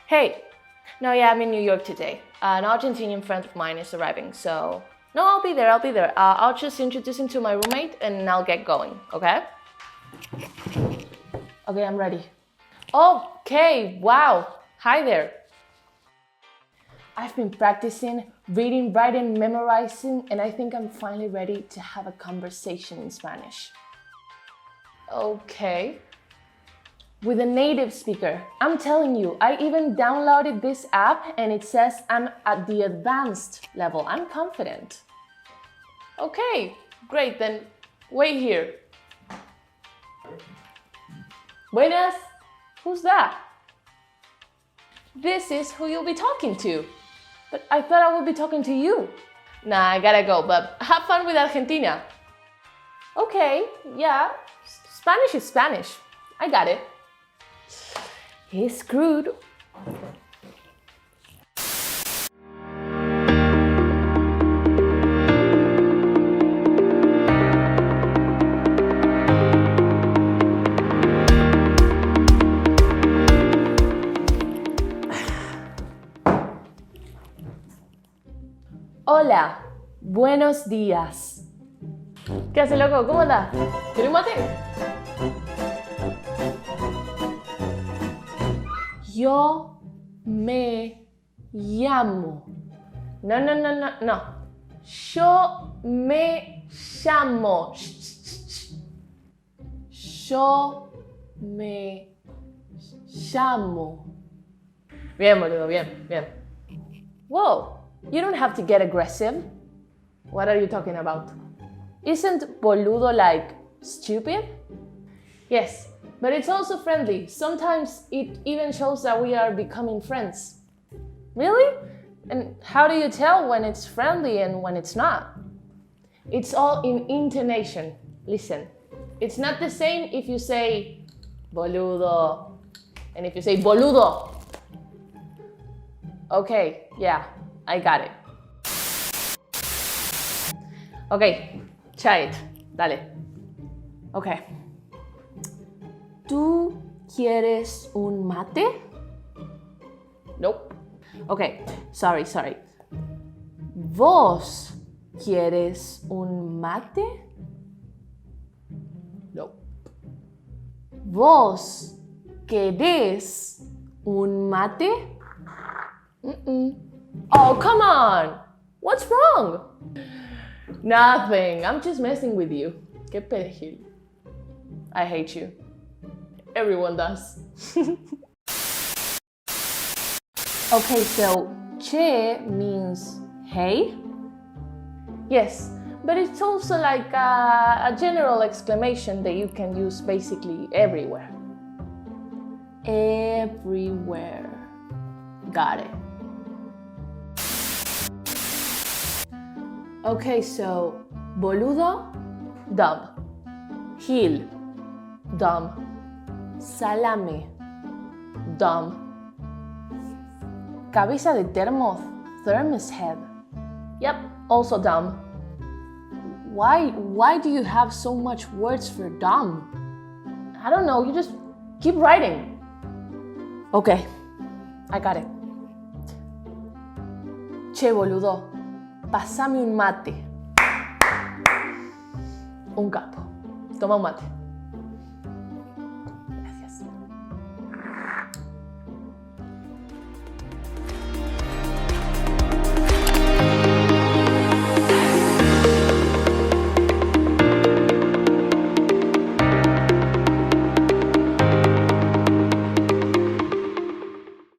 Hey, no, yeah, I'm in New York today. An Argentinian friend of mine is arriving, so... No, I'll be there. I'll just introduce him to my roommate and I'll get going, okay? Okay, I'm ready. Okay, wow. Hi there. I've been practicing reading, writing, memorizing, and I think I'm finally ready to have a conversation in Spanish. Okay. With a native speaker. I'm telling you, I even downloaded this app and it says I'm at the advanced level. I'm confident. Okay, great, then wait here. Buenas, who's that? This is who you'll be talking to. But I thought I would be talking to you. Nah, I gotta go, but have fun with Argentina. Okay, yeah, Spanish is Spanish. I got it. He's screwed. Hola, buenos días. ¿Qué hace, loco? ¿Cómo andas? ¿Quieres un mate? Yo me llamo. No. Yo me llamo. Yo me llamo. Bien, boludo, bien. Whoa. You don't have to get aggressive. What are you talking about? Isn't boludo like stupid? Yes, but it's also friendly. Sometimes it even shows that we are becoming friends. Really? And how do you tell when it's friendly and when it's not? It's all in intonation. Listen, it's not the same if you say boludo and if you say boludo. Okay, yeah. I got it. Okay, try it. Dale. Okay. ¿Tú quieres un mate? Nope. Okay, sorry. ¿Vos quieres un mate? Nope. ¿Vos querés un mate? Oh, come on! What's wrong? Nothing. I'm just messing with you. Qué perejil. I hate you. Everyone does. Okay, so che means hey. Yes, but it's also like a general exclamation that you can use basically everywhere. Everywhere. Got it. Okay, so boludo, dumb. Heel, dumb. Salame, dumb. Cabeza de termo, thermos head. Yep, also dumb. Why do you have so much words for dumb? I don't know, you just keep writing. Okay, I got it. Che, boludo. Pásame un mate. Un capo. Toma un mate.